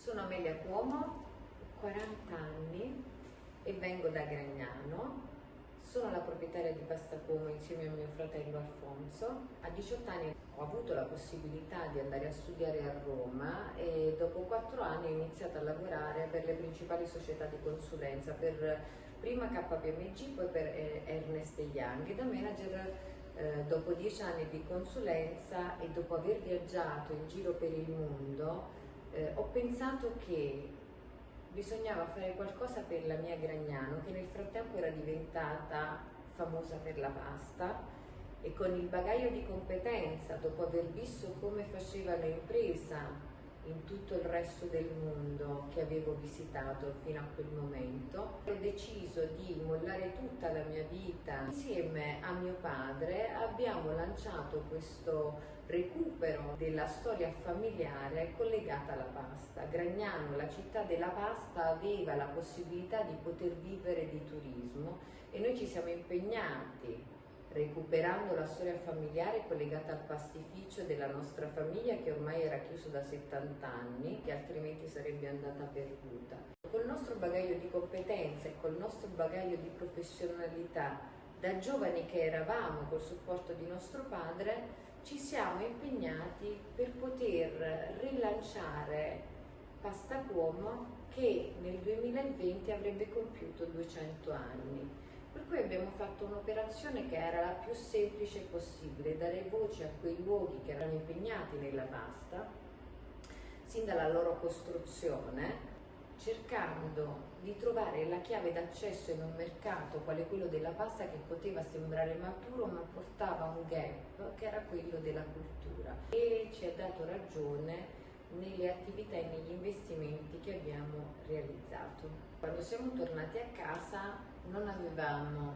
Sono Amelia Cuomo, ho 40 anni e vengo da Gragnano. Sono la proprietaria di Pasta Cuomo insieme a mio fratello Alfonso. A 18 anni ho avuto la possibilità di andare a studiare a Roma e dopo 4 anni ho iniziato a lavorare per le principali società di consulenza, per prima KPMG, poi per Ernst Young, e da manager. Dopo 10 anni di consulenza e dopo aver viaggiato in giro per il mondo, ho pensato che bisognava fare qualcosa per la mia Gragnano, che nel frattempo era diventata famosa per la pasta, e con il bagaglio di competenza, dopo aver visto come facevano impresa in tutto il resto del mondo che avevo visitato fino a quel momento, ho deciso di mollare tutta la mia vita. Insieme a mio padre abbiamo lanciato questo recupero della storia familiare collegata alla pasta. Gragnano, la città della pasta, aveva la possibilità di poter vivere di turismo e noi ci siamo impegnati, recuperando la storia familiare collegata al pastificio della nostra famiglia, che ormai era chiuso da 70 anni, che altrimenti sarebbe andata perduta. Col nostro bagaglio di competenze e col nostro bagaglio di professionalità, da giovani che eravamo, col supporto di nostro padre, ci siamo impegnati per poter rilanciare Pasta Cuomo, che nel 2020 avrebbe compiuto 200 anni. Per cui abbiamo fatto un'operazione che era la più semplice possibile: dare voce a quei luoghi che erano impegnati nella pasta sin dalla loro costruzione, cercando di trovare la chiave d'accesso in un mercato quale quello della pasta, che poteva sembrare maturo ma portava un gap che era quello della cultura, e ci ha dato ragione nelle attività e negli investimenti che abbiamo realizzato. Quando siamo tornati a casa non avevamo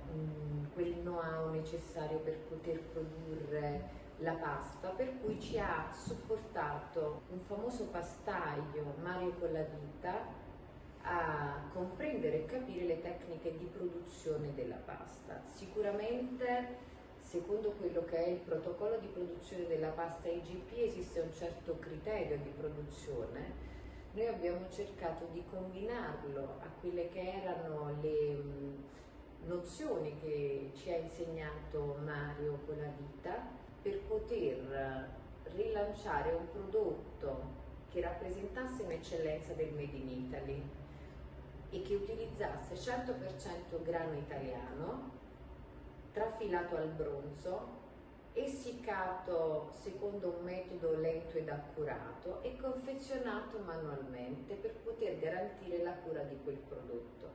quel know-how necessario per poter produrre la pasta, per cui ci ha supportato un famoso pastaio, Mario Collavita, a comprendere e capire le tecniche di produzione della pasta. Sicuramente, secondo quello che è il protocollo di produzione della pasta IGP, esiste un certo criterio di produzione. Noi abbiamo cercato di combinarlo a quelle che erano le nozioni che ci ha insegnato Mario Collavita, per poter rilanciare un prodotto che rappresentasse un'eccellenza del Made in Italy e che utilizzasse 100% grano italiano, trafilato al bronzo, essiccato secondo un metodo lento ed accurato e confezionato manualmente per poter garantire la cura di quel prodotto.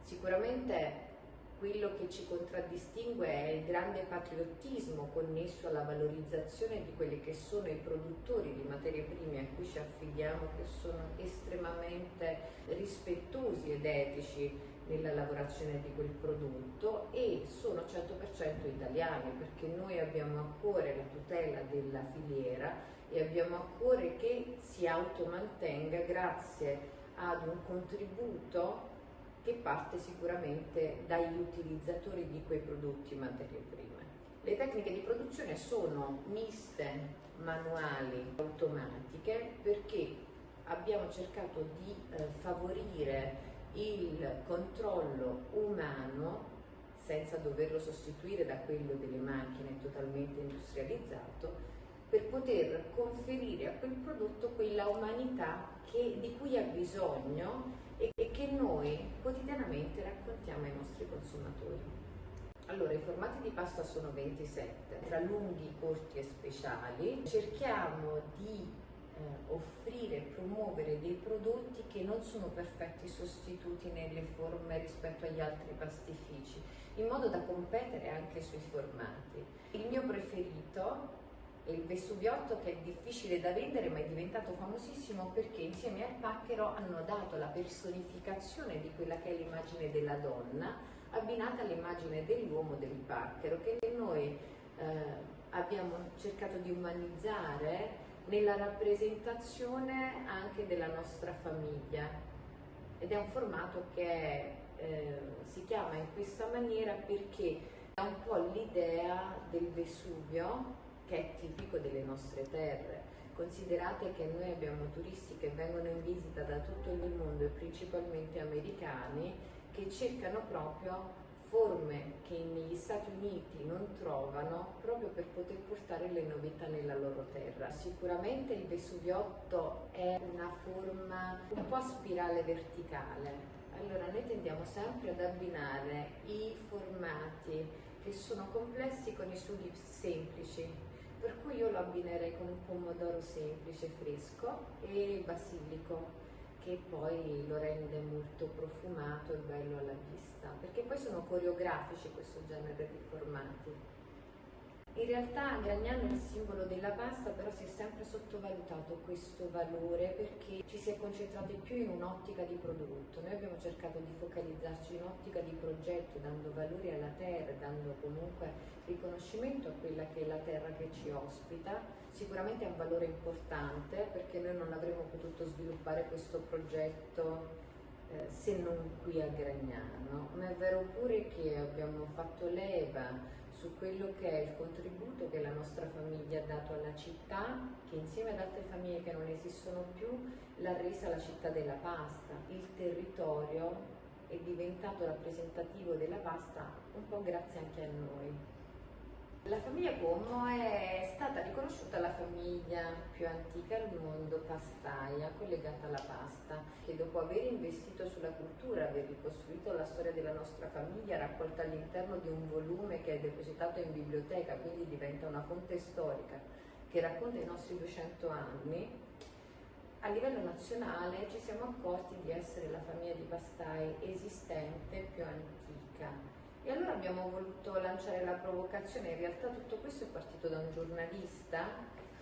Sicuramente quello che ci contraddistingue è il grande patriottismo connesso alla valorizzazione di quelli che sono i produttori di materie prime a cui ci affidiamo, che sono estremamente rispettosi ed etici nella lavorazione di quel prodotto, e sono 100% italiani, perché noi abbiamo a cuore la tutela della filiera e abbiamo a cuore che si automantenga grazie ad un contributo che parte sicuramente dagli utilizzatori di quei prodotti e materie prime. Le tecniche di produzione sono miste, manuali, automatiche, perché abbiamo cercato di favorire il controllo umano senza doverlo sostituire da quello delle macchine totalmente industrializzato, per poter conferire a quel prodotto quella umanità di cui ha bisogno e che noi quotidianamente raccontiamo ai nostri consumatori. Allora, i formati di pasta sono 27, tra lunghi, corti e speciali. Cerchiamo di offrire e promuovere dei prodotti che non sono perfetti sostituti nelle forme rispetto agli altri pastifici, in modo da competere anche sui formati. Il mio preferito è il Vesuviotto, che è difficile da vendere ma è diventato famosissimo perché insieme al pacchero hanno dato la personificazione di quella che è l'immagine della donna abbinata all'immagine dell'uomo del pacchero, che noi abbiamo cercato di umanizzare nella rappresentazione anche della nostra famiglia, ed è un formato che si chiama in questa maniera perché ha un po' l'idea del Vesuvio, che è tipico delle nostre terre. Considerate che noi abbiamo turisti che vengono in visita da tutto il mondo e principalmente americani, che cercano proprio forme che negli Stati Uniti non trovano, proprio per poter portare le novità nella loro terra. Sicuramente il Vesuviotto è una forma un po' a spirale verticale. Allora noi tendiamo sempre ad abbinare i formati che sono complessi con i sughi semplici, per cui io lo abbinerei con un pomodoro semplice fresco e basilico, che poi lo rende molto profumato e bello alla vista, perché poi sono coreografici questo genere di formati. In realtà Gragnano è il simbolo della pasta, però si è sempre sottovalutato questo valore perché ci si è concentrati più in un'ottica di prodotto. Noi abbiamo cercato di focalizzarci in un'ottica di progetto, dando valore alla terra, dando comunque riconoscimento a quella che è la terra che ci ospita. Sicuramente è un valore importante perché noi non avremmo potuto sviluppare questo progetto se non qui a Gragnano, ma è vero pure che abbiamo fatto leva su quello che è il contributo che la nostra famiglia ha dato alla città, che insieme ad altre famiglie che non esistono più l'ha resa la città della pasta. Il territorio è diventato rappresentativo della pasta un po' grazie anche a noi. La famiglia Como è stata riconosciuta la famiglia più antica al mondo pastaia, collegata alla pasta, che dopo aver investito sulla cultura, aver ricostruito la storia della nostra famiglia, raccolta all'interno di un volume che è depositato in biblioteca, quindi diventa una fonte storica che racconta i nostri 200 anni, a livello nazionale ci siamo accorti di essere la famiglia di pastai esistente più antica. E allora abbiamo voluto lanciare la provocazione. In realtà tutto questo è partito da un giornalista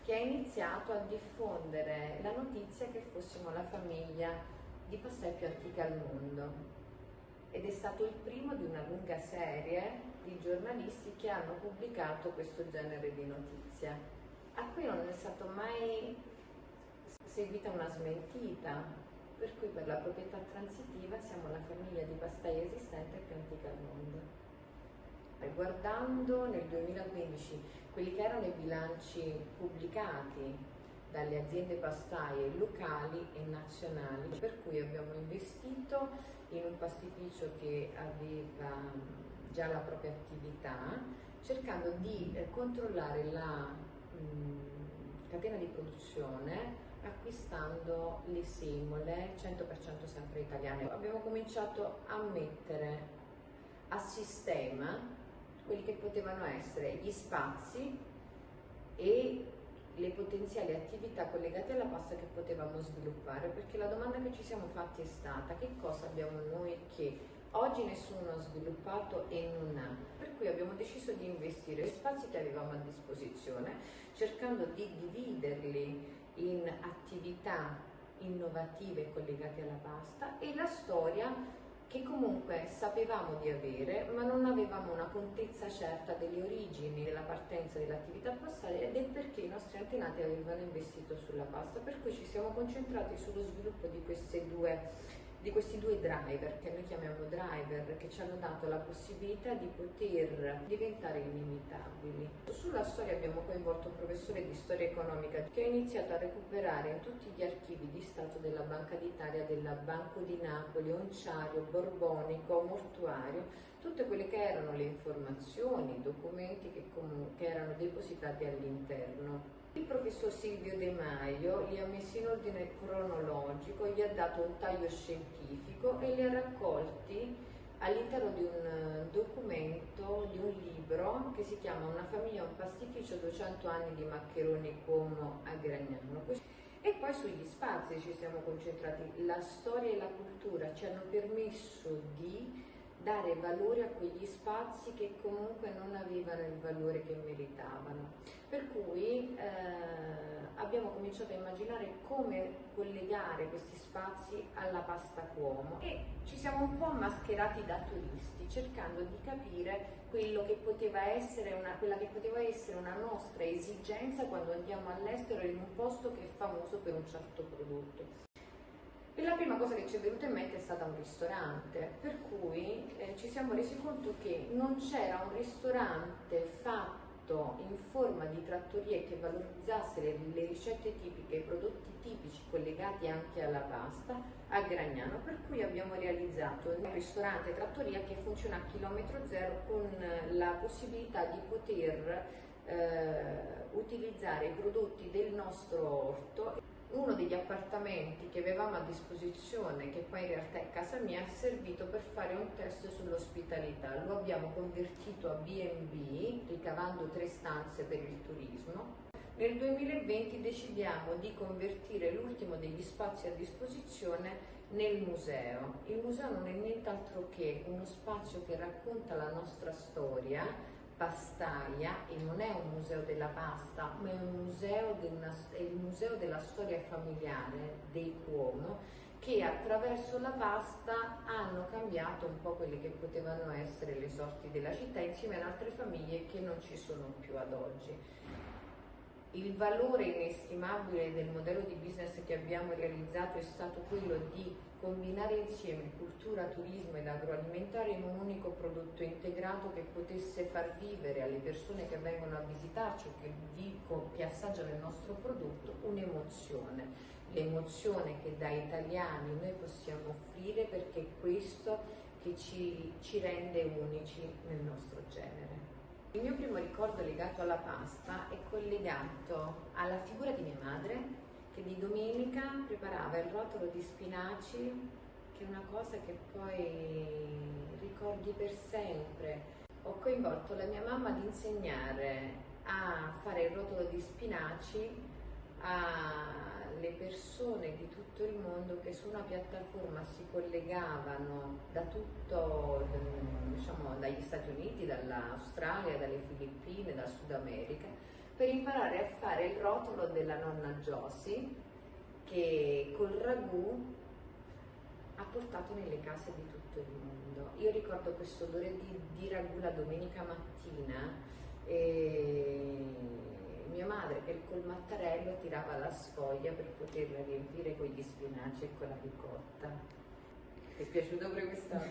che ha iniziato a diffondere la notizia che fossimo la famiglia di pastai più antica al mondo. Ed è stato il primo di una lunga serie di giornalisti che hanno pubblicato questo genere di notizia, a cui non è stato mai seguita una smentita, per cui per la proprietà transitiva siamo la famiglia di pastai esistente più antica al mondo. E guardando nel 2015 quelli che erano i bilanci pubblicati dalle aziende pastaie locali e nazionali, per cui abbiamo investito in un pastificio che aveva già la propria attività, cercando di controllare la catena di produzione acquistando le semole 100% sempre italiane. Abbiamo cominciato a mettere a sistema quelli che potevano essere gli spazi e le potenziali attività collegate alla pasta che potevamo sviluppare, perché la domanda che ci siamo fatti è stata: che cosa abbiamo noi che oggi nessuno ha sviluppato e non ha? Per cui abbiamo deciso di investire gli spazi che avevamo a disposizione, cercando di dividerli in attività innovative collegate alla pasta e la storia che comunque sapevamo di avere, ma non avevamo una contezza certa delle origini, della partenza dell'attività pastaia e del perché i nostri antenati avevano investito sulla pasta, per cui ci siamo concentrati sullo sviluppo di questi due driver, che noi chiamiamo driver, che ci hanno dato la possibilità di poter diventare inimitabili. Sulla storia abbiamo coinvolto un professore di storia economica che ha iniziato a recuperare in tutti gli archivi di Stato della Banca d'Italia, della Banco di Napoli, Onciario, Borbonico, Mortuario, tutte quelle che erano le informazioni, i documenti che erano depositati all'interno. Il professor Silvio De Maio li ha messi in ordine cronologico, gli ha dato un taglio scientifico e li ha raccolti all'interno di un documento, di un libro che si chiama Una famiglia, un pastificio, 200 anni di maccheroni Como a Gragnano. E poi sugli spazi ci siamo concentrati. La storia e la cultura ci hanno permesso di dare valore a quegli spazi che comunque non avevano il valore che meritavano. Per cui abbiamo cominciato a immaginare come collegare questi spazi alla pasta Cuomo e ci siamo un po' mascherati da turisti, cercando di capire quella che poteva essere una nostra esigenza quando andiamo all'estero in un posto che è famoso per un certo prodotto. E la prima cosa che ci è venuta in mente è stata un ristorante, per cui ci siamo resi conto che non c'era un ristorante fatto fatto in forma di trattoria che valorizzasse le ricette tipiche, i prodotti tipici collegati anche alla pasta a Gragnano, per cui abbiamo realizzato un ristorante trattoria che funziona a chilometro zero con la possibilità di poter utilizzare i prodotti del nostro orto. Uno degli appartamenti che avevamo a disposizione, che poi in realtà è casa mia, è servito per fare un test sull'ospitalità. Lo abbiamo convertito a B&B, ricavando 3 stanze per il turismo. Nel 2020 decidiamo di convertire l'ultimo degli spazi a disposizione nel museo. Il museo non è nient'altro che uno spazio che racconta la nostra storia pastaia, e non è un museo della pasta, ma è è il museo della storia familiare dei Cuomo, che attraverso la pasta hanno cambiato un po' quelle che potevano essere le sorti della città, insieme ad altre famiglie che non ci sono più ad oggi. Il valore inestimabile del modello di business che abbiamo realizzato è stato quello di combinare insieme cultura, turismo ed agroalimentare in un unico prodotto integrato che potesse far vivere alle persone che vengono a visitarci o che assaggiano il nostro prodotto un'emozione. L'emozione che da italiani noi possiamo offrire, perché è questo che ci rende unici nel nostro genere. Il mio primo ricordo legato alla pasta è collegato alla figura di mia madre, che di domenica preparava il rotolo di spinaci, che è una cosa che poi ricordi per sempre. Ho coinvolto la mia mamma ad insegnare a fare il rotolo di spinaci alle persone di tutto il mondo che su una piattaforma si collegavano da tutto, diciamo, dagli Stati Uniti, dall'Australia, dalle Filippine, dal Sud America, per imparare a fare il rotolo della nonna Josie, che col ragù ha portato nelle case di tutto il mondo. Io ricordo questo odore di ragù la domenica mattina, e mia madre che col mattarello tirava la sfoglia per poterla riempire con gli spinaci e con la ricotta. Ti è piaciuto pure questa?